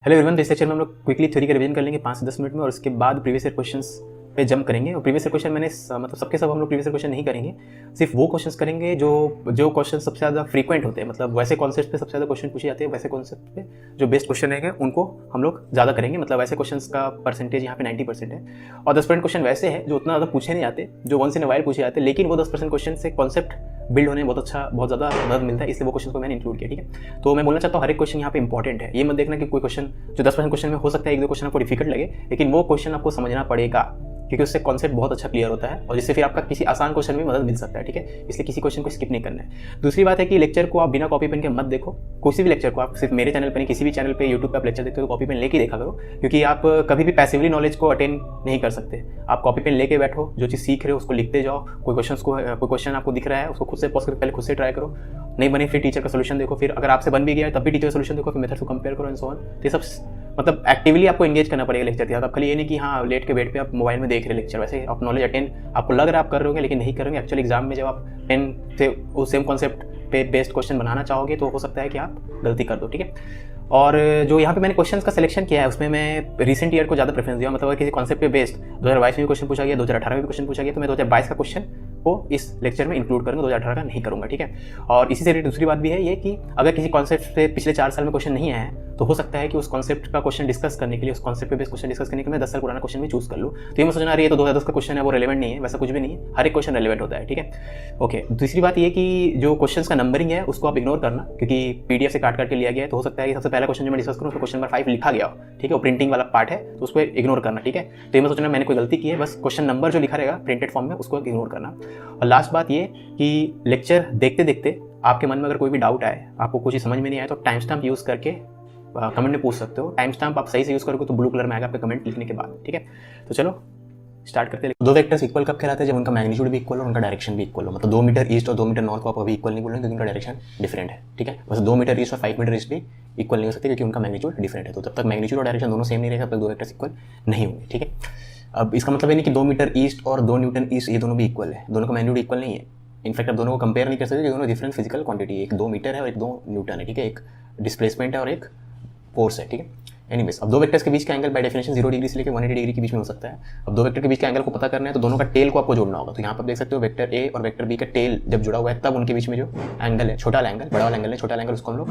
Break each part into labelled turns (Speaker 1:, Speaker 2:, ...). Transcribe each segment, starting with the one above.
Speaker 1: Hello everyone, तो इस lecture में हम लोग क्विकली थ्योरी का रिवीजन कर लेंगे 5 से 10 मिनट में और उसके बाद प्रीवियस ईयर क्वेश्चंस पे जंप करेंगे। और प्रीवियस ईयर क्वेश्चन मैंने मतलब सबके सब हम लोग प्रीवियस ईयर क्वेश्चन नहीं करेंगे, सिर्फ वो क्वेश्चंस करेंगे जो क्वेश्चन सबसे ज़्यादा फ्रीक्वेंट होते हैं, मतलब वैसे कॉन्सेप्ट पे सबसे ज़्यादा क्वेश्चन पूछे जाते हैं, वैसे कॉन्सेप्ट पे जो बेस्ट क्वेश्चन रहेंगे उनको हम लोग ज़्यादा करेंगे। मतलब वैसे क्वेश्चन का परसेंटेज यहाँ पे 90% है और 10% क्वेश्चन वैसे है जो उतना ज़्यादा पूछे नहीं जाते, जो वंस इन अ वाइल पूछे जाते हैं, लेकिन वो 10% क्वेश्चन से कॉन्सेप्ट बिल्ड होने में बहुत ज़्यादा मदद मिलता है, इसलिए वो क्वेश्चन को मैंने इंक्लूड किया। ठीक है, तो मैं बोलना चाहता हूँ हर एक क्वेश्चन यहाँ पे इंपॉर्टेंट है। ये मत देखना कि कोई क्वेश्चन जो 10% क्वेश्चन में हो सकता है एक दो क्वेश्चन आपको डिफिकल्ट लगे, लेकिन वो क्वेश्चन आपको समझना पड़ेगा क्योंकि उससे कॉन्सेप्ट बहुत अच्छा क्लियर होता है और जिससे फिर आपका किसी आसान क्वेश्चन में मदद मिल सकता है। ठीक है, इसलिए किसी क्वेश्चन को स्किप नहीं करना है। दूसरी बात है कि लेक्चर को आप बिना कॉपी पेन के मत देखो। किसी भी लेक्चर को आप सिर्फ मेरे चैनल पर नहीं, किसी भी चैनल पे यूट्यूब पे आप लेक्चर देखते हो तो कॉपी पेन लेके देखा करो, क्योंकि आप कभी भी पैसिवली नॉलेज को अटेन नहीं कर सकते। आप कॉपी पेन लेके बैठो, जो चीज़ सीख रहे हो उसको लिखते जाओ। कोई क्वेश्चन आपको दिख रहा है उसको खुद से पॉज करके पहले खुद से ट्राई करो, नहीं बने फिर टीचर का सोल्यूशन देखो, फिर अगर आपसे बन भी गया तब भी टीचर का सोल्यूशन देखो, फिर मेथड को कंपेयर करो एंड सो ऑन। तो ये सब मतलब एक्टिवली आपको एंगेज करना पड़ेगा लेक्चर के साथ। आप खाली ये नहीं कि हाँ लेट के बेड पे आप मोबाइल में देख रहे लेक्चर, वैसे आप नॉलेज अटेन आपको लग रहा है आप कर रहे होंगे लेकिन नहीं करेंगे। एक्चुअली एग्जाम में जब आप पेन से उस सेम कॉन्सेप्ट पे बेस्ड क्वेश्चन बनाना चाहोगे तो हो सकता है कि आप गलती कर दो। ठीक है, और जो यहाँ पे मैंने क्वेश्चंस का सिलेक्शन किया है उसमें मैं रिसेंट ईयर को ज़्यादा प्रेफरेंस दिया। मतलब किसी कॉन्सेप्ट पे बेस्ड 2022 में भी क्वेश्चन पूछा गया, 2018 में भी क्वेश्चन पूछा गया, तो मैं 2022 का क्वेश्चन को इस लेक्चर में इंक्लूड करूँगा, 2018 का नहीं करूँगा। ठीक है, और इसी से रिलेटेड दूसरी बात भी है ये कि अगर किसी कॉन्सेप्ट से पिछले 4 साल में क्वेश्चन नहीं आया है तो हो सकता है कि उस कॉन्सेप्ट का क्वेश्चन डिस्कस करने के लिए, उस कॉन्सेप्ट पे बेस्ड क्वेश्चन डिस्कस करने के लिए मैं 10 साल पुराना क्वेश्चन भी चूज कर लूँ। तो ये मैं सोचना रही है तो 2010 का क्वेश्चन है वो रेलेवेंट नहीं है, वैसा कुछ भी नहीं है, हर एक क्वेश्चन रेलेवेंट होता है। ठीक है, ओके। दूसरी बात ये कि जो क्वेश्चन का नंबरिंग है उसको आप इग्नोर करना, क्योंकि पीडीएफ से काट के लिया गया है, तो हो सकता है कि सबसे पहला क्वेश्चन जो मैं डिस्कस करूँ उसमें क्वेश्चन नंबर 5 लिखा गया हो। ठीक है, वो प्रिंटिंग वाला पार्ट है तो उसको इग्नोर करना। ठीक है, तो ये मैं सोचना मैंने कोई गलती की है, बस क्वेश्चन नंबर जो लिखा रहेगा प्रिंटेड फॉर्म में उसको इग्नोर करना। और लास्ट बात ये कि लेक्चर देखते देखते आपके मन में अगर कोई भी डाउट आए, आपको कुछ समझ में नहीं आया, तो टाइम स्टैम्प यूज़ करके कमेंट में पूछ सकते हो। टाइम स्टैम्प आप सही से यूज़ करोगे तो ब्लू कलर में आएगा आपके कमेंट लिखने के बाद। ठीक है, तो चलो स्टार्ट करते हैं। दो वेक्टर्स इक्वल कब कहलाते हैं? जब उनका मैग्नीट्यूड भी इक्वल हो, उनका डायरेक्शन भी इक्वल हो। मतलब 2 मीटर ईस्ट और 2 मीटर नॉर्थ को आप अभी इक्वल नहीं बोल रहे क्योंकि उनका डायरेक्शन डिफरेंट है। ठीक है, बस 2 मीटर ईस्ट और 5 मीटर ईस्ट भी इक्वल नहीं हो सकते क्योंकि उनका मैग्नीट्यूड डिफरेंट है। तो तब तक मैग्नीट्यूड और डायरेक्शन दोनों सेम नहीं रहेगा, तब तक दो वेक्टर्स इक्वल नहीं होंगे। ठीक है, अब इसका मतलब ये नहीं कि 2 मीटर ईस्ट और 2 न्यूटन ईस्ट ये दोनों भी इक्वल है, दोनों का मैग्नीट्यूड इक्वल नहीं है। इनफैक्ट आप दोनों को कंपेयर नहीं कर सकते, दोनों डिफरेंट फिजिकल क्वांटिटी है, एक 2 मीटर है और एक 2 न्यूटन है। ठीक है, एक डिस्प्लेसमेंट है और एक फोर्स है। ठीक है, एनीवेज अब दो वेक्टर्स के बीच का एंगल बाय डेफिनेशन 0 डिग्री से लेकर 180 डिग्री के बीच में हो सकता है। अब दो वेक्टर के बीच के एंगल को पता करना है तो दोनों का टेल को आपको जोड़ना होगा। तो यहाँ पर देख सकते हो वेक्टर ए और वेक्टर बी का टेल जब जुड़ा हुआ है तब उनके बीच में जो एंगल है, छोटा वाला एंगल, बड़ा वाला एंगल है, छोटा वाला एंगल उसको हम लोग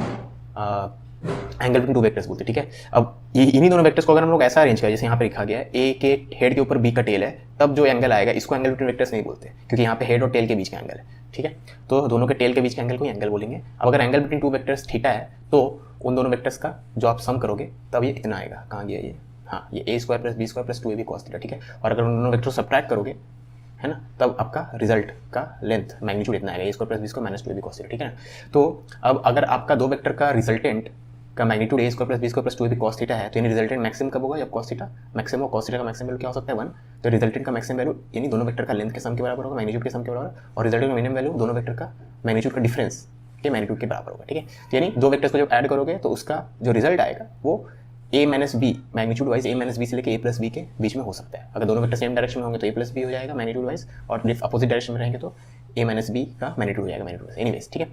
Speaker 1: एंगल बिटवीन टू वेक्टर्स बोलते हैं। ठीक है, अब ये इन्हीं दोनों वेक्टर्स को अगर हम लोग ऐसा अरेंज करें जैसे यहाँ पे लिखा गया है, ए के हेड के ऊपर बी का टेल है, तब जो एंगल आएगा इसको एंगल बिटवीन वेक्टर्स नहीं बोलते क्योंकि यहाँ पे हेड और टेल के बीच का एंगल है। ठीक है, तो दोनों के टेल के बीच के एंगल को एंगल बोलेंगे। अब अगर angle between two vectors theta है तो उन दोनों वेक्टर्स का जो आप सम करोगे तब ये इतना आएगा। कहाँ गया ये? हाँ, ये a square plus B square plus 2ab cos theta. ठीक है, और अगर उन दोनों वेक्टर को सब्ट्रैक्ट करोगे है ना, तब आपका रिजल्ट का लेंथ मैग्नीट्यूड इतना आएगा, a square plus B square minus 2ab cos theta. ठीक है ना, तो अब अगर आपका दो वेक्टर का रिजल्टेंट का magnitude a square plus B square plus 2ab cos theta है तो यानी रिजल्टेंट मैक्सिमम कब होगा? जब cos थीटा मैक्सिमम हो। cos थीटा का मैक्सिमम वैल्यू क्या हो सकता है? 1। तो रिजल्टेंट का मैक्सिमम वैल्यू यानी दोनों वेक्टर का लेंथ के सम के बराबर होगा, मैग्नीट्यूड के सम के बराबर, और रिजल्टेंट का मिनिमम वैल्यू दोनों वेक्टर का मैग्नीट्यूड का डिफरेंस के मैग्नीट्यूड के बराबर होगा। ठीक है, यानी दो वेक्टर्स को जब ऐड करोगे तो उसका जो रिजल्ट आएगा वो a minus B magnitude wise a minus B से लेकर a प्लस बी के बीच में हो सकता है। अगर दोनों वेक्टर सेम डायरेक्शन में होंगे तो a प्लस बी हो जाएगा मैग्नीट्यूड वाइज, और अपोजिट डायरेक्शन में रहेंगे तो a माइनस बी का मैग्नीट्यूड हो जाएगा मैग्नीट्यूड वाइज। एनीवेज ठीक है,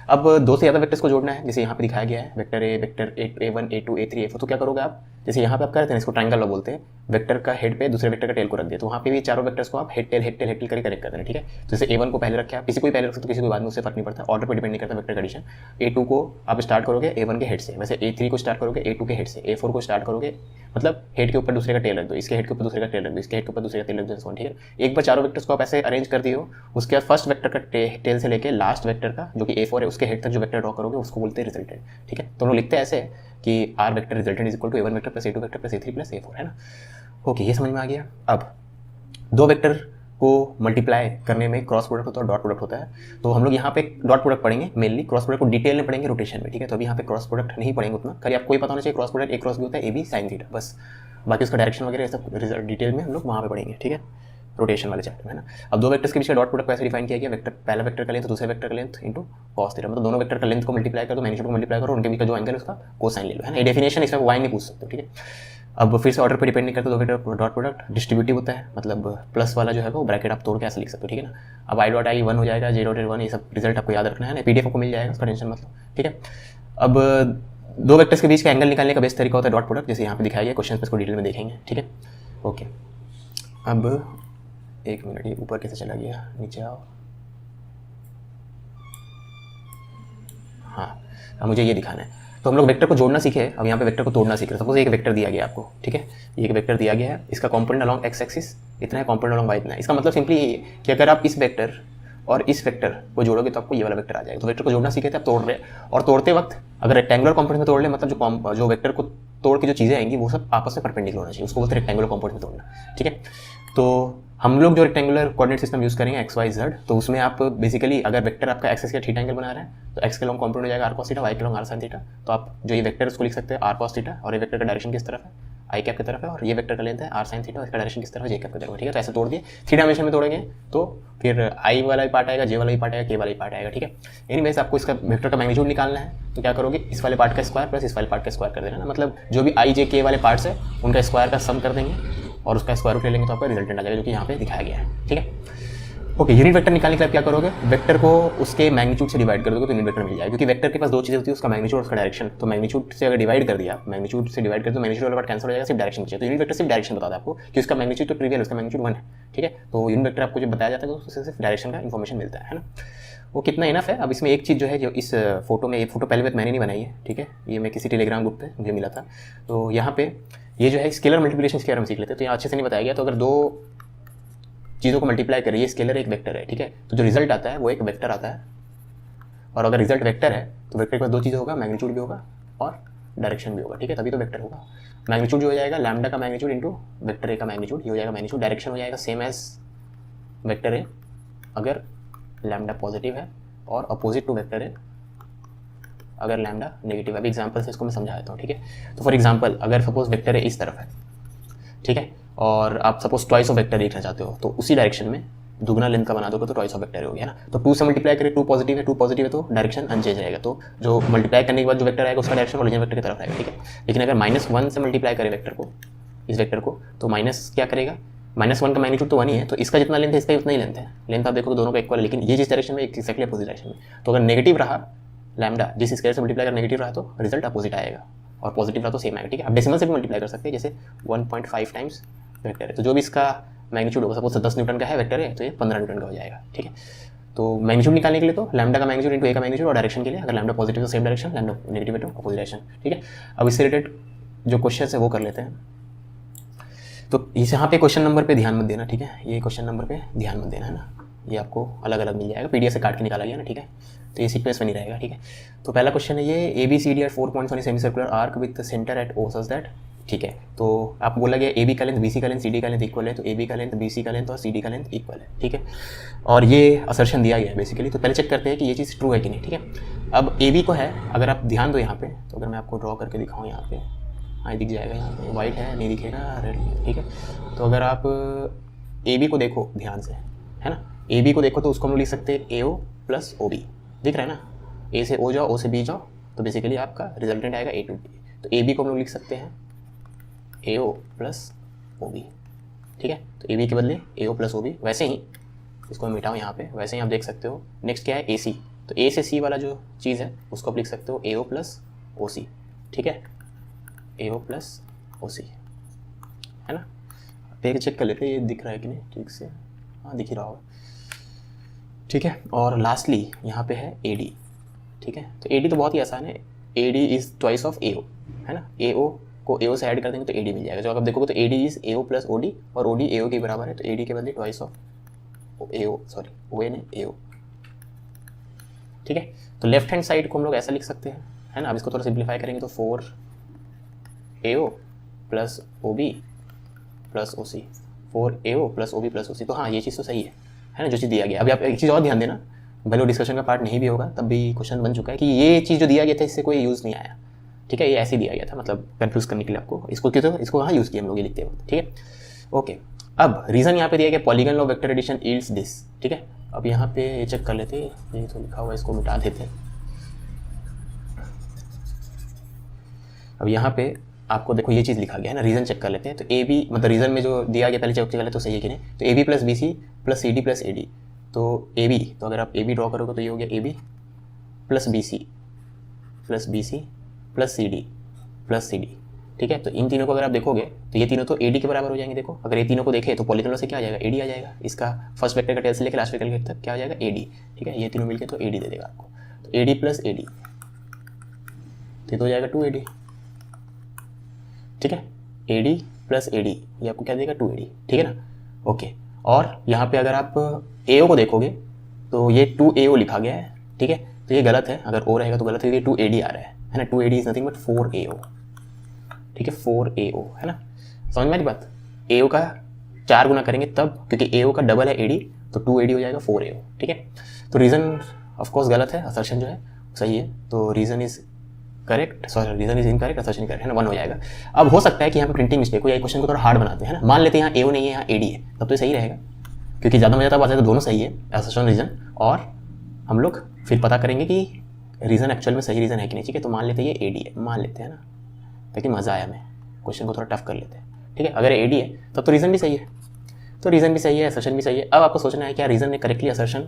Speaker 1: अब दो से ज़्यादा वेक्टर्स को जोड़ना है जैसे यहाँ पे दिखाया गया है, vector A, vector a1, a2, a3, a4। तो क्या करोगे आप? जैसे यहाँ पे आप करते हैं इसको ट्रायंगल बोलते हैं, वेक्टर का हेड पे दूसरे वेक्टर का टेल को रख दिया, तो वहाँ पे भी चारों वेक्टर्स को आप हेड टेल करके करेक्ट करते हैं। ठीक है, तो जैसे a1 को पहले रखे आप, किसी को भी पहले रख सकते हो, किसी को बाद में, उससे फर्क नहीं पड़ता, ऑर्डर पर डिपेंड नहीं करता वेक्टर कंडीशन। a2 को आप स्टार्ट करोगे a1 के हेड से, वैसे a3 को स्टार्ट करोगे a2 के हेड से, a4 को स्टार्ट करोगे मतलब हेड के ऊपर दूसरे का टेल रख दो, इसके हेड के ऊपर दूसरे का टेल रख दो, इसके हेड के ऊपर दूसरे का टेल रख दो। ठीक है, एक बार चारों वेक्टर्स को आप ऐसे अरेंज कर दियो, उसके बाद फर्स्ट वेक्टर का टेल से लेके लास्ट वेक्टर का जो कि a4 है उसके हेड तक जो वेक्टर ड्रॉ करोगे उसको बोलते हैं रिजल्टेंट। ठीक है, तो हम लोग लिखते हैं ऐसे कि R vector resultant is equal to a1 vector plus a2 vector plus a3 plus a4, है ना। ओके, ये समझ में आ गया। अब दो वेक्टर को मल्टीप्लाई करने में क्रॉस प्रोडक्ट होता है और डॉट प्रोडक्ट होता है, तो हम लोग यहाँ पे डॉट प्रोडक्ट पढ़ेंगे मेनली, क्रॉस प्रोडक्ट को डिटेल में पढ़ेंगे रोटेशन में। ठीक है, तो अभी यहाँ पे क्रॉस प्रोडक्ट नहीं पढ़ेंगे उतना, खाली आपको ये पता होना चाहिए cross product a cross b होता है ab sin थीटा, बस। बाकी उसका डायरेक्शन वगैरह सब डिटेल में हम लोग वहाँ पे पढ़ेंगे। ठीक है, रोटेशन वाले चैप्टर में, है ना। अब दो वेक्टर्स के बीच का डॉट प्रोडक्ट कैसे डिफाइन किया गया? वेक्टर पहला वेक्टर का लेंथ दूसरे वेक्टर का लेंथ इनटू cos थीटा, मतलब दोनों वेक्टर का लेंथ को मल्टीप्लाई कर दो, मैग्नीट्यूड को मल्टीप्लाई करो, उनके बीच का जो एंगल है उसका कोसाइन ले लो, है ना। ये डेफिनेशन इसमें y नहीं पूछ सकते। ठीक है, अब फिर से ऑर्डर पर डिपेंड नहीं करता, दो वेक्टर डॉट प्रोडक्ट डिस्ट्रीब्यूटिव होता है, मतलब प्लस वाला जो है वो ब्रैकेट आप तोड़ के ऐसे लिख सकते हो। ठीक है ना, अब आई डॉट आई 1 हो जाएगा, जे डॉट 1, ये सब रिजल्ट आपको याद रखना है ना, पीडीएफ आपको मिल जाएगा, उसका टेंशन मतलब। ठीक है, अब दो वेक्टर्स के बीच का एंगल निकालने का बेस्ट तरीका होता है डॉट प्रोडक्ट, जैसे यहाँ पे दिखाया गया, क्वेश्चन पे इसको डिटेल में देखेंगे, ठीक है। ओके, अब एक मिनट, ये ऊपर कैसे चला गया, नीचे आओ। हाँ, अब मुझे ये दिखाना है। तो हम लोग वेक्टर को जोड़ना सीखे, अब यहाँ पे वेक्टर को तोड़ना सीख रहे हैं। सपोज एक वेक्टर दिया गया आपको, ठीक है, ये एक वेक्टर दिया गया है, इसका कंपोनेंट अलॉन्ग एक्स एक्सिस इतना है, कंपोनेंट अलॉन्ग वाई इतना है। इसका मतलब सिंपली ये है कि अगर आप इस वेक्टर और इस वेक्टर को जोड़ोगे तो आपको ये वाला वेक्टर आ जाएगा। तो वेक्टर को जोड़ना सीखे थे, आप तोड़ रहे हैं, और तोड़ते वक्त अगर रेक्टेंगुलर कंपोनेंट में तोड़ ले, मतलब जो वेक्टर को तोड़ के जो चीज़ें आएंगी वो सब आपस में परपेंडिकुलर होना चाहिए, उसको बोलते हैं रेक्टेंगुलर कंपोनेंट में तोड़ना, ठीक है। तो हम लोग जो रेक्टेंगुलर कोऑर्डिनेट सिस्टम यूज़ करेंगे एक्स वाई जेड, तो उसमें आप बेसिकली अगर वेक्टर आपका एक्स का थीटा एंगल बना रहा है तो एक्स के लॉन्ग कंपोनेंट हो जाएगा आर कॉस थीटा, वाई के लॉन्ग आर साइन थीटा। तो आप जो ये वेक्टर उसको लिख सकते हैं आर कॉस थीटा, और ये वेक्टर का डायरेक्शन किस तरफ है, आई कैप की तरफ है, और ये वेक्टर का लेंथ है आर साइन थीटा, और इसका डायरेक्शन किस तरफ है, जे कैप की तरफ है, ठीक है। तो ऐसे तोड़ दिए, थ्री डायमेंशन में तोड़ेंगे तो फिर आई वाला भी पार्ट आएगा, जे वाला भी पार्ट आएगा, के वाला भी पार्ट आएगा, ठीक है। एनीवेज आपको इसका वेक्टर का मैग्नीट्यूड निकालना है, तो क्या करोगे, इस वाले पार्ट का स्क्वायर प्लस इस वाले पार्ट का स्क्वायर कर देना ना, मतलब जो भी आई जे के वाले पार्ट्स है उनका स्क्वायर का सम कर देंगे और उसका स्क्वायर रूट ले लेंगे तो आपका रिजल्टेंट आ जाएगा, जो कि यहाँ पे दिखाया गया है, ठीक है। ओके, यूनिट वेक्टर निकालने के लिए क्या करोगे, वेक्टर को उसके मैग्नीट्यूड से डिवाइड कर दोगे तो यूनिट वेक्टर मिल जाएगा, क्योंकि वेक्टर के पास दो चीज़ें होती है, उसका मैग्नीट्यूड और उसका डायरेक्शन। तो मैग्नीट्यूड से अगर डिवाइड कर दिया, मैग्नीट्यूड से डिवाइड कर तो मैग्नीट्यूड वाला पार्ट कैंसिल हो जाएगा, सिर्फ डायरेक्शन बचेगा। तो यूनिट वेक्टर सिर्फ डायरेक्शन बताता है आपको कि उसका मैग्नीट्यूड तो ट्रिवियल, उसका मैग्नीट्यूड 1 है, ठीक है। तो यूनिट वेक्टर आपको जो बताया जाता है तो उससे सिर्फ डायरेक्शन का इन्फॉर्मेशन मिलता है ना। वो कितना इनफ है। अब इसमें एक चीज़ जो है, जो इस फोटो में, ये फोटो पहले बात मैंने नहीं बनाई है, ठीक है, ये मैं किसी टेलीग्राम ग्रुप पे मुझे मिला था। तो यहाँ पे ये जो है स्केलर मल्टीप्लिकेशन के बारे में सीख लेते हैं। तो यहाँ अच्छे से नहीं बताया गया, तो अगर दो चीज़ों को मल्टीप्लाई करिए, स्केलर एक वेक्टर है, ठीक है, तो जो रिजल्ट आता है वो एक वेक्टर आता है। और अगर रिजल्ट वेक्टर है तो वेक्टर के पास दो चीज़ें होगा, मैग्नीट्यूड भी होगा और डायरेक्शन भी होगा, ठीक है, तभी तो वेक्टर होगा। मैग्नीट्यूड जो हो जाएगा लैम्डा का मैग्नीट्यूड इंटू वेक्टर ए का मैग्नीट्यूड, ये हो जाएगा मैग्नीट्यूड। डायरेक्शन हो जाएगा सेम एज वेक्टर ए अगर लैम्डा पॉजिटिव है, और अपोजिट टू वेक्टर ए अगर लैम्डा नेगेटिव है। अभी एग्जाम्पल से इसको मैं समझा देता हूँ, ठीक है। तो फॉर एग्जाम्पल अगर सपोज वेक्टर ए इस तरफ है, ठीक है, और आप सपोज ट्वाइस ऑफ वेक्टर देखना चाहते हो, तो उसी डायरेक्शन में दुगना लेंथ का बना दोगे तो ट्वाइस ऑफ वेक्टर हो गया ना। तो 2 से मल्टीप्लाई करें, 2 पॉजिटिव है, 2 पॉजिटिव है तो डायरेक्शन अनचेंज रहेगा, तो जो मल्टीप्लाई करने के बाद जो वेक्टर आएगा उसका डायरेक्शन ओरिजिनल वेक्टर की तरफ रहेगा, ठीक है। लेकिन अगर -1 से मल्टीप्लाई करें वेक्टर को, इस वेक्टर को, तो माइनस क्या करेगा, -1 का मैग्नीट्यूड तो 1 ही है, तो इसका जितना लेंथ है इसका उतना ही लेंथ है। लेंथ आप देखो तो दोनों का इक्वल है, लेकिन ये जिस डायरेक्शन में एक्जैक्टली अपोजिट डायरेक्शन में। तो अगर नेगेटिव रहा लैम्डा, जिस स्केलर से मल्टीप्लाई कर नेगेटिव रहा तो रिजल्ट अपोजिट आएगा, और पॉजिटिव रहा तो सेम आएगा, ठीक है। आप डेसिमल से भी मल्टीप्लाई कर सकते हैं, जैसे 1.5 टाइम्स वेक्टर है, तो जो भी इसका मैग्नीट्यूड होगा, सपोज 10 न्यूटन का है वेक्टर है तो ये 15 न्यूटन का हो जाएगा, ठीक है। तो मैग्नीट्यूड निकालने के लिए तो लैम्डा का मैग्नीट्यूड इंटू ए का मैग्नीट्यूड, और डायरेक्शन के लिए अगर लैम्डा पॉजिटिव तो सेम डायरेक्शन, लैम्डा नेगेटिव तो अपोजिट डायरेक्शन, ठीक है। अब इससे रिलेटेड जो क्वेश्चन है वो कर लेते हैं। तो इस यहाँ पे क्वेश्चन नंबर पे ध्यान मत देना, ठीक है, ये क्वेश्चन नंबर पे ध्यान मत देना है ना, ये आपको अलग अलग मिल जाएगा, पीडीएफ से काट के निकाला गया ना, ठीक है। तो ये सीक्वेंस में नहीं रहेगा, ठीक है। तो पहला क्वेश्चन है ये, ABCD at 4 points on a semi circular arc with centre at O such that, ठीक है। तो आपको बोला गया AB का लेंथ BC का लेंथ CD का लेंथ इक्वल है, तो AB का लेंथ BC का लेंथ और CD का लेंथ इक्वल है, ठीक है। और ये असर्शन दिया गया है बेसिकली, तो पहले चेक करते हैं कि ये चीज़ ट्रू है कि नहीं, ठीक है। अब AB को है, अगर आप ध्यान दो यहाँ पे, तो अगर मैं आपको ड्रॉ करके दिखाऊँ यहाँ पे, हाँ दिख जाएगा, यहाँ पे वाइट है नहीं दिखेगा, रेड, ठीक है। तो अगर आप AB को देखो ध्यान से, है ना, AB को देखो तो उसको हम लोग लिख सकते हैं AO प्लस OB, दिख रहा है ना, A से O जाओ, O से B जाओ, तो बेसिकली आपका रिजल्टेंट आएगा A टू B। तो AB को हम लोग लिख सकते हैं AO प्लस OB, ठीक है। तो AB के बदले AO प्लस OB, वैसे ही इसको मैं मिटाऊँ यहाँ पे, वैसे ही आप देख सकते हो। नेक्स्ट क्या है AC, तो A से C वाला जो चीज़ है उसको आप लिख सकते हो AO प्लस OC, ठीक है, AO प्लस OC, है ना। फिर चेक कर लेते हैं ये दिख रहा है कि नहीं ठीक से, हाँ दिख ही रहा होगा, ठीक है। और लास्टली यहाँ पे है AD, ठीक है। तो AD तो बहुत ही आसान है, AD is twice of AO, है ना। AO को AO से ऐड कर देंगे तो AD मिल जाएगा। जो आप देखोगे तो AD is AO plus OD, और OD AO के बराबर है, तो AD के बदले twice of AO, sorry ON है AO, ठीक है। तो लेफ्ट हैंड साइड को हम लोग ऐसा लिख सकते हैं, है ना। अब इसको थोड़ा सिंप्लीफाई करेंगे तो 4AO plus OB plus OC, 4AO plus OB plus OC। तो हाँ ये चीज़ तो सही है ना, जो चीज़ दिया गया। अभी आप एक चीज़ और ध्यान देना, भले वो डिस्कशन का पार्ट नहीं भी होगा तब भी क्वेश्चन बन चुका है कि ये चीज़ जो दिया गया था इससे कोई यूज़ नहीं आया, ठीक है, ये ऐसे ही दिया गया था, मतलब कंफ्यूज करने के लिए आपको, इसको क्यों तो इसको कहाँ यूज़ किया हम लोग ये लिखते वक्त, ठीक है। ओके, अब रीज़न यहाँ पे दिया गया polygon law vector addition yields this, ठीक है। अब यहाँ पे ये चेक कर लेते हैं, ये तो लिखा हुआ है इसको मिटा देते हैं। अब यहाँ पे आपको देखो ये चीज़ लिखा गया है ना, रीज़न चेक कर लेते हैं। तो AB मतलब रीज़न में जो दिया गया पहले चेक कर ले तो सही है कि नहीं। तो AB plus BC plus CD plus AD, तो AB, तो अगर आप AB ड्रॉ करोगे तो ये हो गया AB plus BC plus BC plus C D plus C D, ठीक है। तो इन तीनों को अगर आप देखोगे तो ये तीनों तो ए डी के बराबर हो जाएंगे। देखो अगर ये तीनों को देखें तो पॉलीनोमियल से क्या आ जाएगा, ए डी आ जाएगा। इसका फर्स्ट वेक्टर का टेल से लेकर लास्ट वेक्टर तक क्या आ जाएगा, ए डी, ठीक है। ये तीनों मिलकर तो ए डी दे देगा आपको। तो A D plus A D तो हो जाएगा 2AD, ठीक है। A D plus A D ये आपको क्या देगा, 2AD, ठीक है ना। ओके, और यहाँ पे अगर आप AO को देखोगे तो ये 2AO लिखा गया है, ठीक है। तो ये गलत है, अगर O रहेगा तो गलत है, ये 2AD आ रहा है ना। 2AD is nothing but 4AO, ठीक है, 4AO है ना। समझ में आई बात। AO का 4 गुना करेंगे तब, क्योंकि AO का डबल है AD, तो 2AD हो जाएगा 4AO, ठीक है। तो रीज़न ऑफकोर्स गलत है, असर्शन जो है सही है। तो reason is correct, sorry reason is incorrect, assertion correct है ना, 1 हो जाएगा। अब हो सकता है कि यहाँ पे प्रिंटिंग मिस्टेक हो, या क्वेश्चन को थोड़ा हार्ड बनाते हैं ना। मान लेते हैं यहाँ AO नहीं है, यहाँ AD है, तब तो सही रहेगा, क्योंकि ज़्यादा मजा तब आ जाएगा, दोनों सही है, असर्शन रीजन। और हम लोग फिर पता करेंगे कि रीज़न एक्चुअल में सही रीज़न है कि नहीं, ठीक है। तो मान लेते हैं ये AD है, मान लेते हैं ना, ताकि मज़ा आया, हमें क्वेश्चन को थोड़ा टफ कर लेते हैं, ठीक है। अगर AD है तब तो रीज़न भी सही है, तो रीज़न भी सही है, असर्शन भी सही है। अब आपको सोचना है क्या रीज़न ने करेक्टली असर्शन,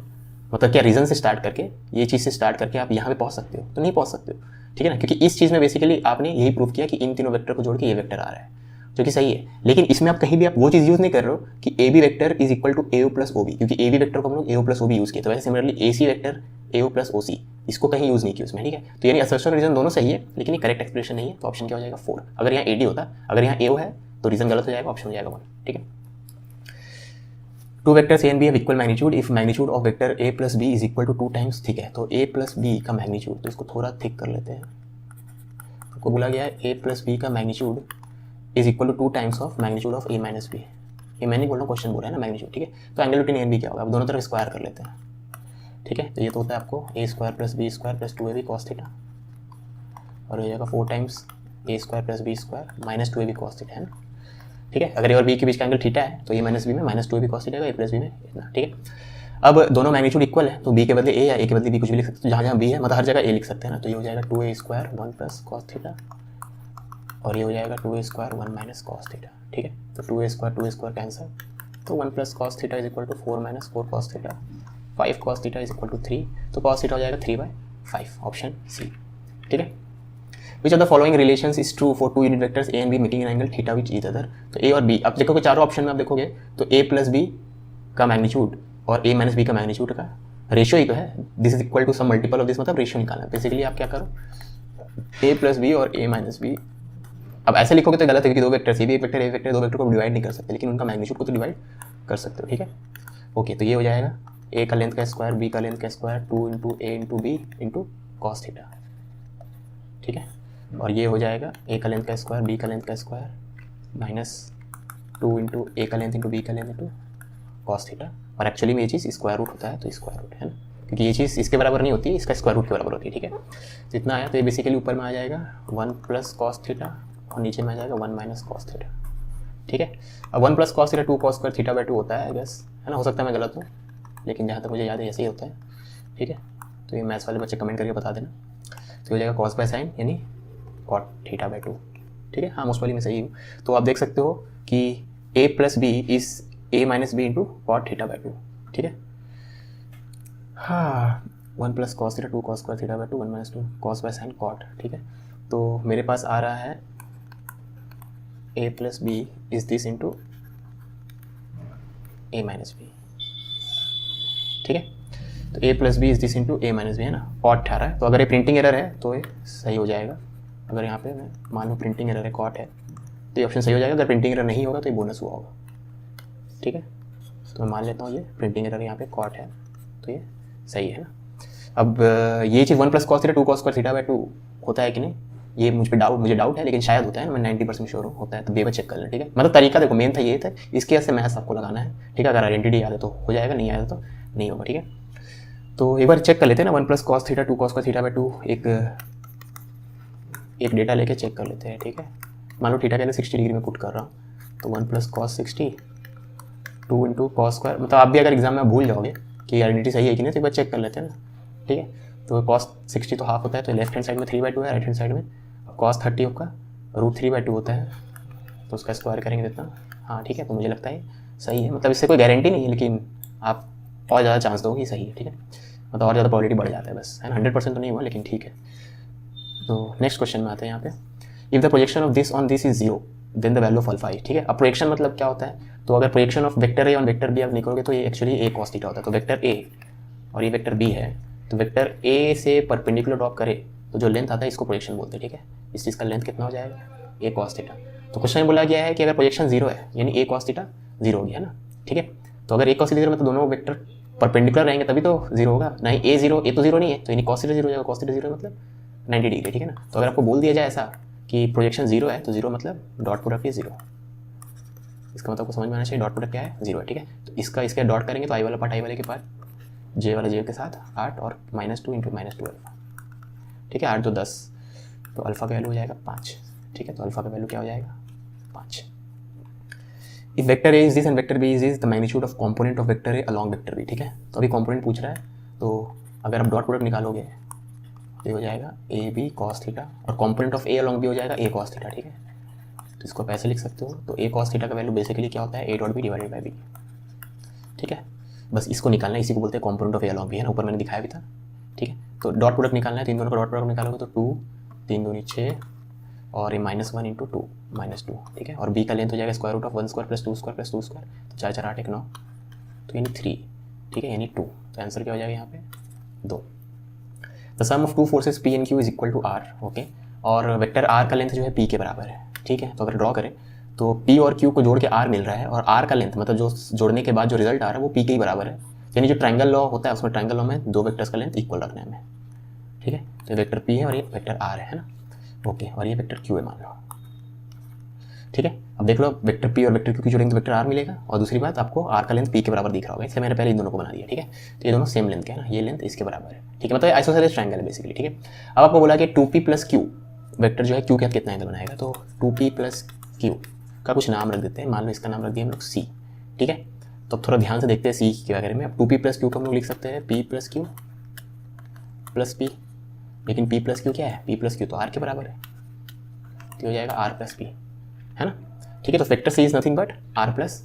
Speaker 1: मतलब क्या रीज़न से स्टार्ट करके, ये चीज़ से स्टार्ट करके आप यहाँ पे पहुँच सकते हो, तो नहीं पहुँच सकते हो, ठीक है ना। क्योंकि इस चीज़ में बेसिकली आपने यही प्रूव किया कि इन तीनों वेक्टर को जोड़ के ये वेक्टर आ रहा है, जो कि सही है। लेकिन इसमें आप कहीं भी आप वो चीज़ यूज़ नहीं कर रहे हो कि A B vector is equal to AO plus OB, क्योंकि ए बी वेक्टर को हम लोग AO प्लस OB यूज़ किया। तो वैसे similarly AC vector AO plus OC, इसको कहीं यूज़ नहीं किया उसमें, ठीक है। तो यानी असर्शन रीजन दोनों सही है, लेकिन ये करेक्ट एक्सप्रेशन नहीं है। तो ऑप्शन क्या हो जाएगा, 4। अगर यहाँ AD होता, अगर यहाँ AO है तो रीजन गलत हो जाएगा, ऑप्शन हो जाएगा 1, ठीक है। 2 vectors A and B have equal magnitude if magnitude of vector A plus B is equal to 2 times, ठीक है। तो A plus B का मैग्नीट्यूड, तो इसको थोड़ा थिक कर लेते हैं। आपको बोला गया है A plus B का magnitude is equal to 2 times of magnitude of A minus B। ये मैं नहीं बोल रहा हूँ, क्वेश्चन बोल रहा है ना मैग्नीट्यूड, ठीक है। तो angle between A and B क्या होगा, अब दोनों तरफ स्क्वायर कर लेते हैं, ठीक है। तो ये तो होता है आपको A square plus B square plus 2AB cos theta, और हो जाएगा 4 times A square plus B square minus 2AB cos theta, है ना, ठीक है। अगर A और B के बीच का एंगल थीटा है तो ये माइनस B में minus 2AB cos theta, A plus B में इतना, ठीक है। अब दोनों मैग्नीट्यूड इक्वल है, तो B के बदले A या A के बदले B कुछ भी लिख सकते हैं। जहाँ जहाँ B है मतलब हर जगह A लिख सकते हैं ना। तो ये हो जाएगा 2A square 1 plus cos theta, और ये हो जाएगा 2A square 1 minus cos theta, ठीक है। तो 2A स्क्वायर कैंसर, तो 1 plus cos theta is equal to 4 minus 4 cos theta, 5 cos theta is equal to 3, तो cos थीटा हो जाएगा 3/5, ऑप्शन C, ठीक है। Which of the following relations is true for 2 unit vectors A and B making an angle theta with each other? तो A और B, अब देखोगे चारों ऑप्शन में आप देखोगे तो A प्लस B का मैग्नीट्यूड और A माइनस B का मैग्नीट्यूड का रेशियो ही तो है। This is equal to some multiple of this, मतलब रेशियो निकालना। बेसिकली आप क्या करो, A प्लस बी और A माइनस बी, अब ऐसे लिखोगे तो गलत है, क्योंकि दो वेक्टर C भी एक वेक्टर A वेक्टर, दो वेक्टर को डिवाइड नहीं कर सकते, लेकिन उनका मैग्नीट्यूड को तो डिवाइड कर सकते हो, ठीक है। ओके, तो ये हो जाएगा A का लेंथ का स्क्वायर B का लेंथ का square 2 into A into B into cos theta, ठीक है। और ये हो जाएगा A का लेंथ का स्क्वायर B का लेंथ का स्क्वायर माइनस 2 इंटू A का लेंथ इंटू B का लेंथ इंटू कॉस थीटा। और एक्चुअली में ये चीज़ स्क्वायर रूट होता है, तो स्क्वायर रूट है ना, क्योंकि ये चीज़ इसके बराबर नहीं होती है, इसका स्क्वायर रूट के बराबर होती है, ठीक है। जितना आया तो ये बेसिकली ऊपर में आ जाएगा 1 प्लस कॉस थीटा और नीचे में आ जाएगा 1 माइनस कॉस थीटा, ठीक है। अब 1 plus cos theta 2 cos square theta by 2 होता है, बस, है ना। हो सकता है मैं गलत हूँ, लेकिन जहाँ तक मुझे याद है ऐसे ही होता है, ठीक है। तो ये मैथ्स वाले बच्चे कमेंट करके बता देना। तो हो जाएगा कॉस बाय साइन यानी कॉट थीटा बाई 2, ठीक है। हाँ, मोस्ट वाली मैं सही हूँ। तो आप देख सकते हो कि A plus B is A minus B into cot theta by 2, ठीक है। हाँ, 1 plus cos theta 2 cos square theta by 2 1 minus 2 cos by sine cot, ठीक है। तो मेरे पास आ रहा है A plus B is this into A minus B, ठीक है। तो A plus B is this into A minus B, है ना। कॉट आ रहा है, तो अगर ये प्रिंटिंग एरर है तो ये सही हो जाएगा। अगर यहाँ पे मैं मान लो प्रिंटिंग एरर है कॉट है, तो ये ऑप्शन सही हो जाएगा। अगर प्रिंटिंग एरर नहीं होगा तो ये बोनस हुआ होगा, ठीक है। तो मैं मान लेता हूँ ये प्रिंटिंग एरर यहाँ पे कॉट है, तो ये सही है ना। अब ये चीज़ 1 plus cos theta 2 cos square theta by 2 होता है कि नहीं, ये मुझे डाउट है, लेकिन शायद होता है ना, मैं 90% श्योर हूँ होता है। तो बेबा चेक कर लें, ठीक है। मतलब तरीका देखो, मेन था ये था, इसके वजह से मैथ्स आपको लगाना है, ठीक है। अगर आइडेंटिटी याद है तो हो जाएगा, नहीं आया तो नहीं होगा, ठीक है। तो एक बार चेक कर लेते हैं ना, 1 plus cos theta 2 cos square theta by 2 एक डेटा लेके चेक कर लेते हैं, ठीक है। मान लो थीटा के लिए 60 डिग्री में पुट कर रहा हूँ, तो 1 plus cos 60 2 into cos square, मतलब आप भी अगर एग्जाम में भूल जाओगे कि आइडेंटिटी सही है कि नहीं, तो एक बार चेक कर लेते हैं ना, ठीक है। तो कॉस 60 तो हाफ होता है, तो लेफ्ट हैंड साइड में 3/2 है, राइट हैंड साइड में कॉस 30 का रूट 3/2 होता है, तो उसका स्क्वायर करेंगे जितना, हाँ ठीक है। तो मुझे लगता है सही है, मतलब इससे कोई गारंटी नहीं है, लेकिन आप और ज़्यादा चांस दो कि सही है, ठीक है। मतलब और ज़्यादा प्रोबेबिलिटी बढ़ जाता है बस, है ना। 100% तो नहीं हुआ, लेकिन ठीक है। तो नेक्स्ट क्वेश्चन में आते हैं यहाँ पे, if the projection of this on this is 0 then the value of alpha ठीक है। अब प्रोजेक्शन मतलब क्या होता है, तो अगर projection of vector A on vector B आप निकलोगे तो ये एक्चुअली ए कॉस थीटा होता है। तो वेक्टर ए और ये वेक्टर बी है, तो वेक्टर ए से परपेंडिकुलर ड्रॉप करे तो जो लेंथ आता है इसको प्रोजेक्शन बोलते हैं ठीक है। इस चीज़ का लेंथ कितना हो जाएगा, ए कॉस थीटा। तो क्वेश्चन में बोला गया है कि अगर प्रोजेक्शन 0 है यानी ए कॉस थीटा 0 हो गया है ना ठीक है। तो अगर ए कॉस थीटा 0 मतलब दोनों वेक्टर परपेंडिकुलर रहेंगे तभी तो 0 होगा, नहीं ए 0, ए तो 0 नहीं है तो यानी कॉस थीटा 0 हो जाएगा। कॉस थीटा 0 मतलब 90 डिग्री ठीक है ना। तो अगर आपको बोल दिया जाए ऐसा कि प्रोजेक्शन 0 है तो 0 मतलब डॉट प्रोडक्ट इज 0, इसका मतलब को समझ में आना चाहिए, डॉट प्रोडक्ट क्या है 0 है ठीक है। तो इसका डॉट करेंगे तो आई वाला पार्ट आई वाले के पार्ट, जे वाला जे के साथ 8 और -2 इंटू -2 अल्फा ठीक है। 8 तो 10, तो अल्फा का वैल्यू हो जाएगा 5 ठीक है। तो अल्फा का वैल्यू क्या हो जाएगा 5। If vector A is this and vector B is this the magnitude of component of vector A along vector B ठीक है। तो अभी कंपोनेंट पूछ रहा है, तो अगर आप डॉट प्रोडक्ट निकालोगे तो ये हो जाएगा ए बी कॉस थीटा और component of A along B हो जाएगा ए कॉस थीटा ठीक है। तो इसको पैसे लिख सकते हो, तो ए कॉस थीटा का वैल्यू बेसिकली क्या होता है A dot B divided by B ठीक है। बस इसको निकालना है, इसी को बोलते हैं component of A along B है ना, ऊपर मैंने दिखाया भी था ठीक है। तो डॉट प्रोडक्ट निकालना है, तीन दोनों का डॉट प्रोडक्ट निकालोगे तो 2 3 दूनी 6 और ये -1 इंटू 2 -2 ठीक है। और बी का लेंथ हो जाएगा square root of 1 square plus 2 square plus 2 square, तो 4 4 8 1 9 तो यानी 3 ठीक है, यानी 2। तो आंसर क्या हो जाएगा यहाँ पे 2। The sum of two forces P and Q is equal to R okay. और वेक्टर आर का लेंथ जो है पी के बराबर है ठीक है। तो अगर ड्रॉ करें तो पी और क्यू को जोड़ के आर मिल रहा है और आर का लेंथ मतलब जो जोड़ने के बाद जो रिजल्ट आ रहा है वो पी के ही बराबर है। यानी जो ट्रायंगल लॉ होता है उसमें ट्रायंगल लॉ में दो वेक्टर्स का लेंथ इक्वल रखना है हमें ठीक है। तो ये वेक्टर पी है और ये वेक्टर आर है ना ओके, और ये वेक्टर क्यू है मान लो ठीक है। अब देख लो वेक्टर पी और वेक्टर क्यू की जोड़ेंगे तो वेक्टर आर मिलेगा, और दूसरी बात आपको आर का लेंथ पी के बराबर दिख रहा होगा, इसलिए मैंने पहले इन दोनों को बना दिया ठीक है। तो ये दोनों सेम लेंथ के है ना, ये लेंथ इसके बराबर है ठीक है, मतलब आइसोसेलेस ट्रायंगल है बेसिकली ठीक है। अब आपको बोला कि 2p प्लस क्यू वेक्टर जो है क्यू के साथ कितना एंगल बनाएगा, तो 2p प्लस क्यू का कुछ नाम रख देते हैं, मान लो इसका नाम रख दिया हम लोग सी ठीक है। तो अब थोड़ा ध्यान से देखते हैं सी के बारे में। अब 2p प्लस क्यू को हम लोग लिख सकते हैं p plus Q plus p, लेकिन p प्लस क्यू क्या है, p प्लस क्यू तो r के बराबर है, तो हो जाएगा r प्लस p है ना ठीक है। तो vector C is nothing but r plus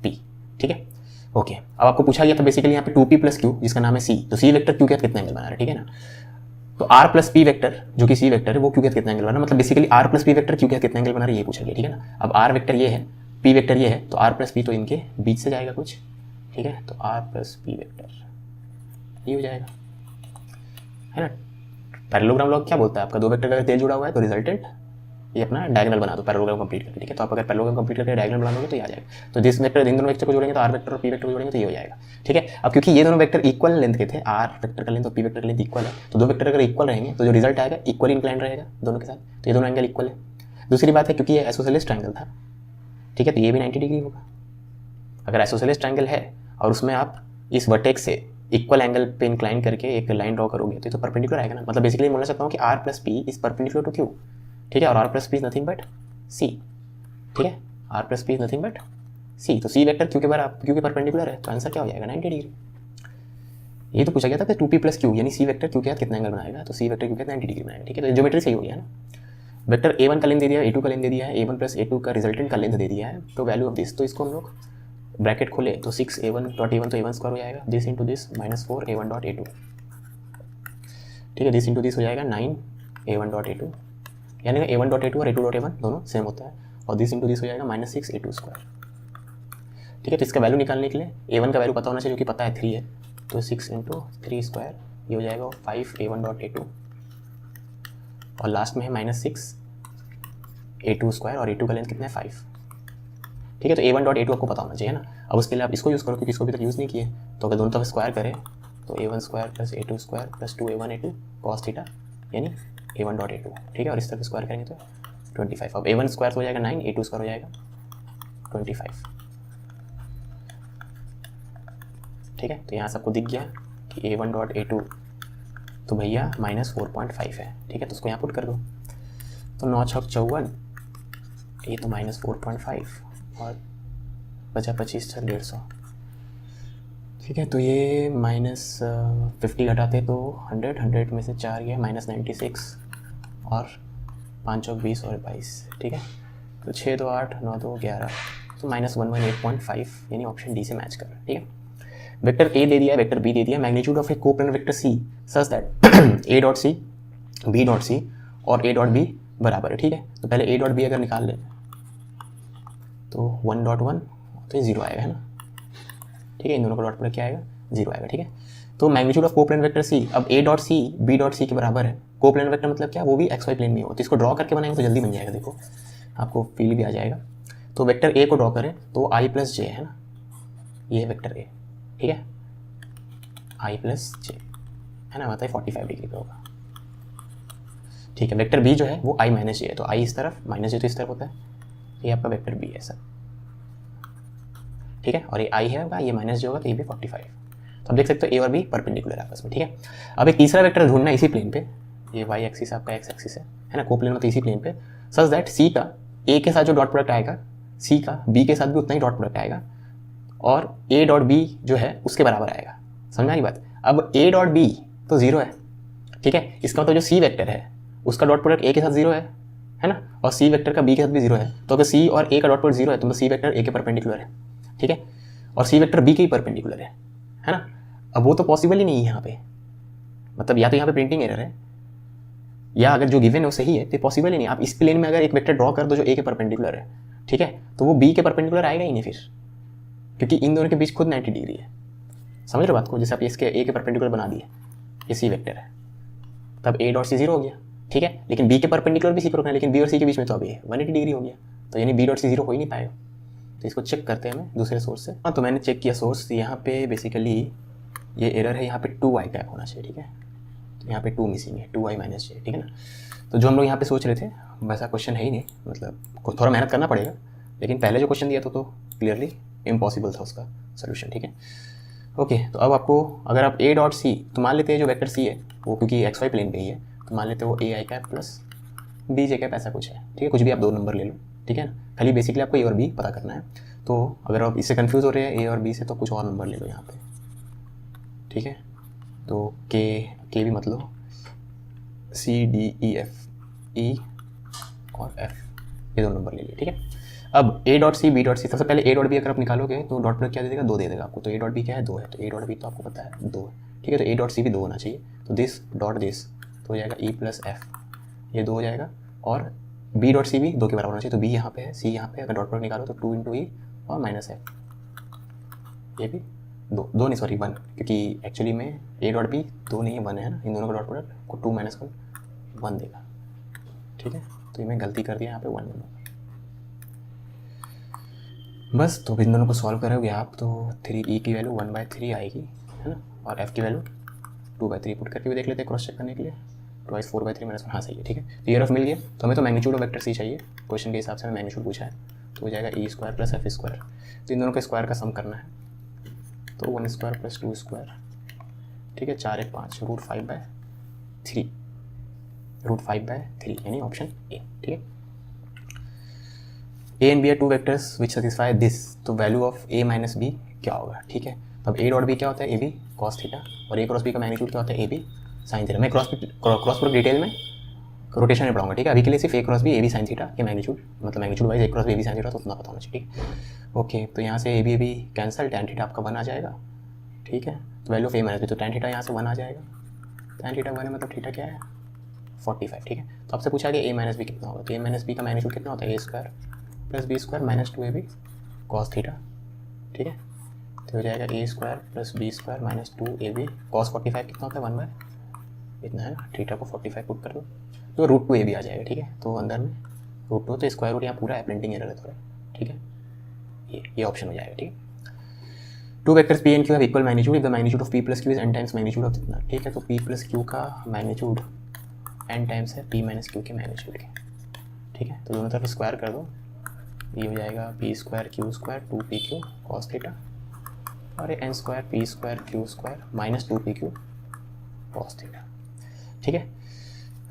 Speaker 1: p ठीक है ओके। अब आपको पूछा गया था बेसिकली यहाँ पे 2p प्लस क्यू जिसका नाम है सी, तो सी वेक्टर क्यू के साथ कितना एंगल बना रहा है ठीक है ना। तो r प्लस p वेक्टर जो कि सी वेक्टर है वो क्यू के साथ कितना एंगल बना, मतलब basically r plus p vector Q के साथ कितना एंगल बना रहा है ये पूछा गया ठीक है ना। अब r वेक्टर ये है, p वेक्टर ये है, तो r प्लस p तो इनके बीच से जाएगा कुछ ठीक है। तो r प्लस p वेक्टर ये हो जाएगा है ना। पैरेललोग्राम लॉ क्या बोलता है आपका, दो वेक्टर का अगर तेल जुड़ा हुआ है तो रिजल्टेंट ये अपना डायगोनल बना दो पैरेललोग्राम कंप्लीट करके ठीक है। तो आप अगर पैरेललोग्राम कंप्लीट करके डायगोनल बना दोगे तो ये आ जाएगा। तो जिस वेक्टर इन दोनों वेक्टर को जोड़ेंगे तो आर वेक्टर और पी वेक्टर को जोड़ेंगे तो ये हो जाएगा ठीक है। अब क्योंकि ये दोनों वेक्टर इक्वल लेंथ के थे, आर वेक्टर का लेंथ और पी वेक्टर का लेंथ इक्वल है, तो दो वेक्टर अगर इक्वल रहेंगे तो जो रिजल्ट आएगा इक्वल इंक्लाइन रहेगा दोनों के साथ, तो ये दोनों एंगल इक्वल है। दूसरी बात है क्योंकि ये आइसोसेलेस ट्रायंगल था ठीक है, तो ये भी 90 डिग्री होगा। अगर आइसोसेलेस ट्रायंगल है और उसमें आप इस वर्टेक्स से इक्वल एंगल पे इंक्लाइन करके एक लाइन ड्रॉ करोगे तो ये तो परपेंडिकुलर आएगा ना, मतलब बेसिकली बोलना चाहता हूँ कि R plus P is perpendicular to Q ठीक है। और R plus P is nothing but C ठीक है, R plus P is nothing but C. तो सी वेक्टर क्यू के बराबर क्यू के परपेंडिकुलर है, तो आंसर क्या हो जाएगा 90 डिग्री। ये तो पूछा गया था कि 2p प्लस क्यू यानी सी वेक्टर क्यू के साथ कितना एंगल बनाएगा, तो सी वेक्टर क्यू के साथ 90 डिग्री बनाएगा ठीक है। तो ज्योमेट्री सही हो गया ना। वेक्टर a1 का लेंथ दे दिया है, a2 का लेंथ दे दिया है, a1 प्लस a2 का रिजल्टेंट का लेंथ दे दिया है, तो वैल्यू ऑफ दिस, तो इसको हम लोग ब्रैकेट खोले तो 6a1 डॉट a1 तो a1 स्क्वायर हो जाएगा, this into this -4 a1 dot a2 ठीक है, दिस इंटू दिस हो जाएगा 9 a1 डॉट a2, यानी a1 डॉट a2 और a2 डॉट a1 दोनों सेम होता है, और दिस इंटू दिस हो जाएगा -6 a2 स्क्वायर ठीक है। तो इसका वैल्यू निकालने के लिए a1 का वैल्यू पता होना चाहिए जो कि पता है 3 है, तो 6 इंटू 3 स्क्वायर ये हो जाएगा 5 a1 डॉट a2 और लास्ट में है -6 a2 स्क्वायर और a2 का लेंथ कितना है 5 ठीक है। तो a1 डॉट a2 आपको पता होना चाहिए ना। अब उसके लिए आप इसको यूज़ करो क्योंकि इसको भी तक यूज़ नहीं किए, तो अगर दोनों तरफ स्क्वायर करें तो a1 square plus a2 square plus 2a1 a2 cos theta यानी a1 डॉट a2 ठीक है। और इस तरफ स्क्वायर करेंगे तो 25। अब a1 स्क्वायर हो जाएगा 9, a2 स्क्वायर हो जाएगा 25 ठीक है। तो यहाँ से आपको दिख गया कि a1 डॉट a2 तो भैया -4.5 है ठीक है। तो उसको यहाँ पुट कर दो, तो 9 छक 54 ये तो -4.5 और बचा 25 छक 150 ठीक है। तो ये -50 घटाते तो 100 में से 4 गया -96 और 5 चौक 20 और 22 ठीक है। तो 6 2 8 9 2 11 तो -118.5 यानी ऑप्शन डी से मैच कर रहा है ठीक है। वेक्टर ए दे दिया है, वेक्टर बी दे दिया है, magnitude of a coplanar vector C such that A dot C B dot C और ए डॉट बी बराबर है, ठीक है। तो पहले ए डॉट बी अगर निकाल लें तो 1.1 तो ये 0 आएगा, है ना, ठीक है। इन दोनों का डॉट प्रोडक्ट क्या आएगा, 0 आएगा, ठीक है। तो magnitude of coplanar vector C, अब A dot C B dot C के बराबर है। कोप्लेन वेक्टर मतलब क्या, वो भी एक्स वाई प्लेन में हो, तो इसको ड्रॉ करके बनाएंगे तो जल्दी बन जाएगा, देखो आपको फील भी आ जाएगा। तो वेक्टर ए को ड्रॉ करें तो आई प्लस जे, है ना, ये वेक्टर ए, ठीक है, आई प्लस जे, है ना, मतलब 45 डिग्री पे होगा, ठीक है। वेक्टर बी जो है वो आई माइनस जे है, तो आई इस तरफ माइनस जे तो इस तरफ होता है, ये आपका वेक्टर बी है सर, ठीक है। और ये आई है, ये माइनस जे होगा तो ये भी 45। तो आप देख सकते हो ए और बी परपेंडिकुलर आपस में, ठीक है। अब एक तीसरा वेक्टर ढूंढना है इसी प्लेन पे, ये वाई एक्सिस आपका एक्स एक्सिस है ना, को प्लेन मतलब इसी प्लेन पे, सच दैट सी का ए के साथ जो डॉट प्रोडक्ट आएगा सी का बी के साथ भी उतना ही डॉट प्रोडक्ट आएगा और ए डॉट बी जो है उसके बराबर आएगा, समझा ये बात। अब ए डॉट बी तो 0 है, ठीक है, इसका मतलब जो सी वेक्टर है उसका डॉट प्रोडक्ट ए के साथ 0 है ना, और सी वेक्टर का बी के साथ भी 0 है। तो अगर सी और ए का डॉट प्रोडक्ट 0 है तो मतलब सी वेक्टर ए के परपेंडिकुलर है, ठीक है, और सी वेक्टर बी के ही परपेंडिकुलर है ना। अब वो तो पॉसिबल ही नहीं है यहाँ पे, मतलब या तो यहाँ पे प्रिंटिंग एरर है या अगर जो गिवन है वो सही है तो पॉसिबल ही नहीं। आप इस प्लेन में अगर एक वेक्टर ड्रॉ कर दो जो ए के परपेंडिकुलर है, ठीक है, तो वो बी के परपेंडिकुलर आएगा ही नहीं फिर, क्योंकि इन दोनों के बीच खुद 90 डिग्री है, समझ रहे बात को। जैसे आप इसके ए के परपेंडिकुलर बना दिए, ये सी वेक्टर है, तब ए डॉट सी 0 हो गया, ठीक है, लेकिन बी के परपेंडिकुलर भी सी पर रखना है, लेकिन बी और सी के बीच में तो अभी 180 डिग्री हो गया, तो यानी बी डॉट सी 0 हो ही नहीं पाएगा। तो इसको चेक करते हैं हमें दूसरे सोर्स से। हाँ, तो मैंने चेक किया सोर्स, यहाँ पे बेसिकली ये एरर है, यहाँ पे 2y कैप होना चाहिए, ठीक है, तो यहाँ पे 2 मिसिंग है, 2y माइनस जे, ठीक है ना। तो जो हम लोग यहाँ पे सोच रहे थे वैसा क्वेश्चन है ही नहीं, मतलब थोड़ा मेहनत करना पड़ेगा, लेकिन पहले जो क्वेश्चन दिया था तो क्लियरली इम्पॉसिबल था उसका सोल्यूशन, ठीक है। ओके, तो अब आपको अगर आप ए डॉट सी, तो मान लेते हैं जो वेक्टर सी है वो क्योंकि एक्स वाई प्लेन पे ही है, तो मान लेते हैं वो A I cap plus B J cap ऐसा कुछ है, ठीक है, कुछ भी आप 2 नंबर ले लो, ठीक है ना। खाली बेसिकली आपको ए और बी पता करना है, तो अगर आप इससे कंफ्यूज हो रहे हैं ए और बी से तो कुछ और नंबर ले लो यहाँ पे, ठीक है। तो के भी मत लो, C D E F E और एफ, ये 2 नंबर ले लीजिए, ठीक है। अब A dot C B dot C, सबसे पहले ए डॉट बी अगर आप निकालोगे तो डॉट प्रोडक्ट क्या दे देगा, 2 दे देगा आपको। तो ए डॉट बी क्या है, 2 है, तो ए डॉट बी तो आपको पता है 2 है, ठीक है। तो ए डॉट सी भी 2 होना चाहिए, तो दिस डॉट दिस तो हो जाएगा ई प्लस एफ, ये 2 हो जाएगा, और बी डॉट सी भी 2 के बराबर होना चाहिए, तो बी यहाँ पे है, सी यहाँ पे, अगर डॉट प्रोडक्ट निकालो तो 2 इंटू ई और माइनस एफ, ये भी 2 नहीं सॉरी 1, क्योंकि एक्चुअली में ए डॉट बी 2 नहीं है 1 है ना, इन दोनों का डॉट प्रोडक्ट को 2 माइनस 1 देगा, ठीक है। तो ये मैं गलती कर दिया यहाँ पे 1 बना बस। तो इन दोनों को सॉल्व करोगे आप तो 3e की वैल्यू 1/3 आएगी, है ना, और f की वैल्यू 2/3 पुट करके भी देख लेते हैं क्रॉस चेक करने के लिए, ट्वाइस 4/3 -1, हाँ सही है, ठीक है। तो ये रफ मिल गया, तो हमें तो मैग्नीट्यूड ऑफ वेक्टर सी चाहिए, क्वेश्चन के हिसाब से हमें मैग्नीट्यूड पूछा है, तो हो जाएगा e square plus f square, तो इन दोनों के स्क्वायर का सम करना है, तो 1 स्क्वायर प्लस 2 स्क्वायर, ठीक है, 4 1 5 √5/3 यानी ऑप्शन ए, ठीक है। A and B are 2 vectors which satisfy this, तो value of A minus B क्या होगा, ठीक है। तब ए डॉट बी क्या होता है, ए बी कॉस थीटा, और ए क्रॉस बी का मैग्नीट्यूड क्या होता है, ए बी साइन थीटा। मैं क्रॉस प्रोडक्ट डिटेल में रोटेशन में पढ़ाऊंगा, ठीक है। अभी के लिए सिर्फ A cross B A B sine theta के मैग्नीट्यूड, मतलब magnitude wise A cross B A B sine theta तो उतना पता होना चाहिए, ठीक। ओके, तो यहाँ से A B cancel, tan theta आपका 1 आ जाएगा, ठीक है। तो value of A minus B, तो टैन थीटा यहाँ से 1 आ जाएगा, टैन थीटा 1 है मतलब थीटा क्या है 45, ठीक है। तो आपसे पूछा गया ए माइनस बी कितना होगा, तो ए माइनस बी का मैग्नीट्यूड कितना होता है, A square plus B square minus 2ab cos theta, ठीक है। तो हो जाएगा A square plus B square minus 2ab cos 45 कितना होता है 1 इतना है ना, थीटा को 45 पुट कर दो तो √2ab आ जाएगा, ठीक है। तो अंदर में √2, तो स्क्वायर रूट यहाँ पूरा है, प्रिंटिंग एरर है थोड़ा, ठीक है, ये ऑप्शन हो जाएगा, ठीक है। 2 vectors p and q have equal magnitude if the magnitude of p plus q is n times magnitude of कितना, ठीक है। तो p plus q का मैग्नीट्यूड n टाइम्स है p माइनस q के मैग्नीट्यूड के, ठीक है। तो दोनों तरफ स्क्वायर कर दो, ये हो जाएगा P square Q square 2pq cos theta, और ये n square P square Q square minus 2pq cos theta, ठीक है।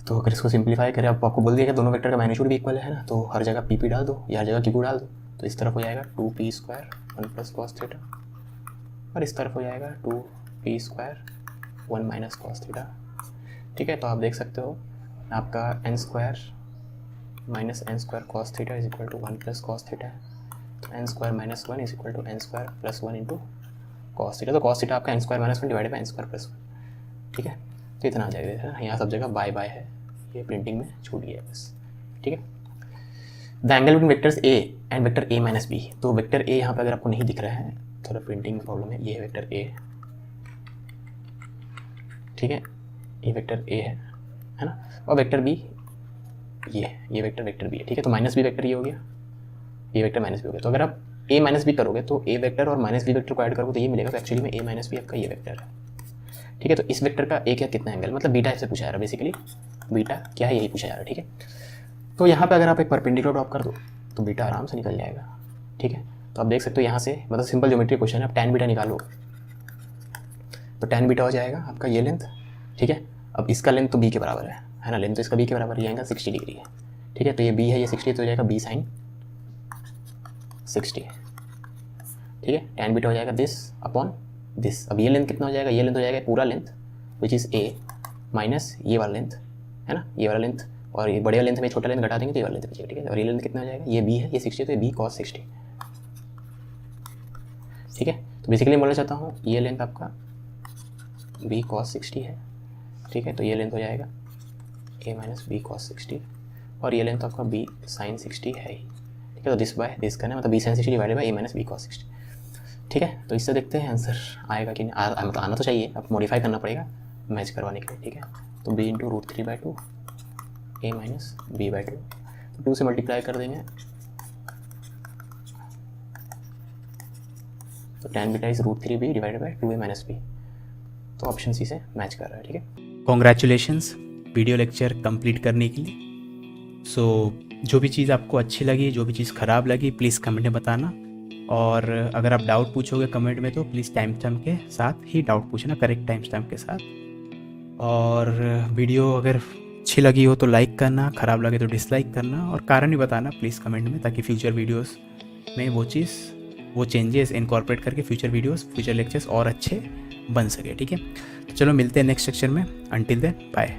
Speaker 1: तो अगर इसको सिंप्लीफाई करें, आपको बोल दिया कि दोनों वेक्टर का मैग्नीट्यूड भी इक्वल है ना, तो हर जगह पी डाल दो या हर जगह क्यू डाल दो, तो इस तरफ हो जाएगा 2p square 1 plus cos theta, और इस तरफ हो जाएगा 2p square 1 minus cos theta, ठीक है। तो आप देख सकते हो आपका n square minus n square cos theta is equal to 1 plus cos theta है, तो n square minus 1 is equal to n square plus 1 into cos theta, तो कॉस थीटा आपका n square minus 1 divided by n square plus 1, ठीक है। तो इतना आ जाएगा, यहाँ सब जगह बाय बाय है, ये प्रिंटिंग में छूट गया बस, ठीक है। The angle between vectors A and vector A minus B, तो वेक्टर ए यहाँ पे अगर आपको नहीं दिख रहा है, थोड़ा प्रिंटिंग में प्रॉब्लम है, ये है वेक्टर ए, ठीक है, ये वेक्टर ए है ना, और वेक्टर बी ये वेक्टर बी है, ठीक है। तो माइनस बी वेक्टर ये हो गया, ये वेक्टर माइनस बी हो गया। तो अगर आप ए माइनस बी करोगे तो ए वेक्टर और माइनस बी वेक्टर को ऐड करोगे तो ये मिलेगा, तो एक्चुअली में ए माइनस बी आपका ये वेक्टर है, ठीक है। तो इस वेक्टर का ए क्या कितना एंगल, मतलब बीटा से पूछा जा रहा है बेसिकली, बीटा क्या है यही पूछा जा रहा है, ठीक है। तो यहाँ पे अगर आप एक परपेंडिकुलर ड्रॉप कर दो तो बीटा आराम से निकल जाएगा, ठीक है। तो आप देख सकते हो यहाँ से, मतलब सिंपल ज्योमेट्री क्वेश्चन है, आप टैन बीटा निकालो तो टैन बीटा हो जाएगा आपका ये लेंथ, ठीक है। अब इसका लेंथ तो बी के बराबर है ना, लेंथ तो इसका बी के बराबर, ये एंगल 60 डिग्री है, ठीक है। तो ये बी है, ये 60, तो हो जाएगा बी साइन 60, ठीक है। टैन बीटा हो जाएगा दिस अपॉन दिस। अब ये लेंथ कितना हो जाएगा, ये लेंथ हो जाएगा पूरा length which is a minus ये वाला लेंथ, है ना, ये वाला लेंथ, और ये बड़े वाले लेंथ में छोटा लेंथ घटा देंगे तो ये वाला लेंथ बचेगा, ठीक है। और ये लेंथ कितना हो जाएगा, ये बी है, ये 60, तो ये बी कॉस 60, ठीक है। तो बेसिकली बोलना चाहता हूँ ये लेंथ आपका बी कॉस 60 है, ठीक है। तो ये लेंथ हो जाएगा ए माइनस बी कॉस 60, और ये लेंथ आपका बी साइन 60 है ही, ठीक है। तो दिस बाय दिस करना है, मतलब B sine 60 divided by A minus B cos 60, ठीक है। तो इससे देखते हैं आंसर आएगा कि नहीं, मतलब आना तो चाहिए, अब मॉडिफाई करना पड़ेगा मैच करवाने के लिए, ठीक है। तो बी इंटू √3/2 ए माइनस b/2, तो 2 से मल्टीप्लाई कर देंगे तो tan beta is √3b divided by 2a minus b, तो ऑप्शन सी से मैच कर रहा है, ठीक है।
Speaker 2: कॉन्ग्रेचुलेशंस वीडियो लेक्चर कंप्लीट करने के लिए। सो जो भी चीज़ आपको अच्छी लगी, जो भी चीज़ ख़राब लगी, प्लीज़ कमेंट में बताना, और अगर आप डाउट पूछोगे कमेंट में तो प्लीज़ टाइम स्टैम्प के साथ ही डाउट पूछना, करेक्ट टाइम स्टैम्प के साथ। और वीडियो अगर अच्छी लगी हो तो लाइक करना, ख़राब लगे तो डिसलाइक करना, और कारण भी बताना प्लीज़ कमेंट में, ताकि फ्यूचर वीडियोस में वो चेंजेस इनकॉर्पोरेट करके फ्यूचर लेक्चर्स और अच्छे बन सके, ठीक है। तो चलो मिलते हैं नेक्स्ट सेक्शन में, अंटिल देन बाय।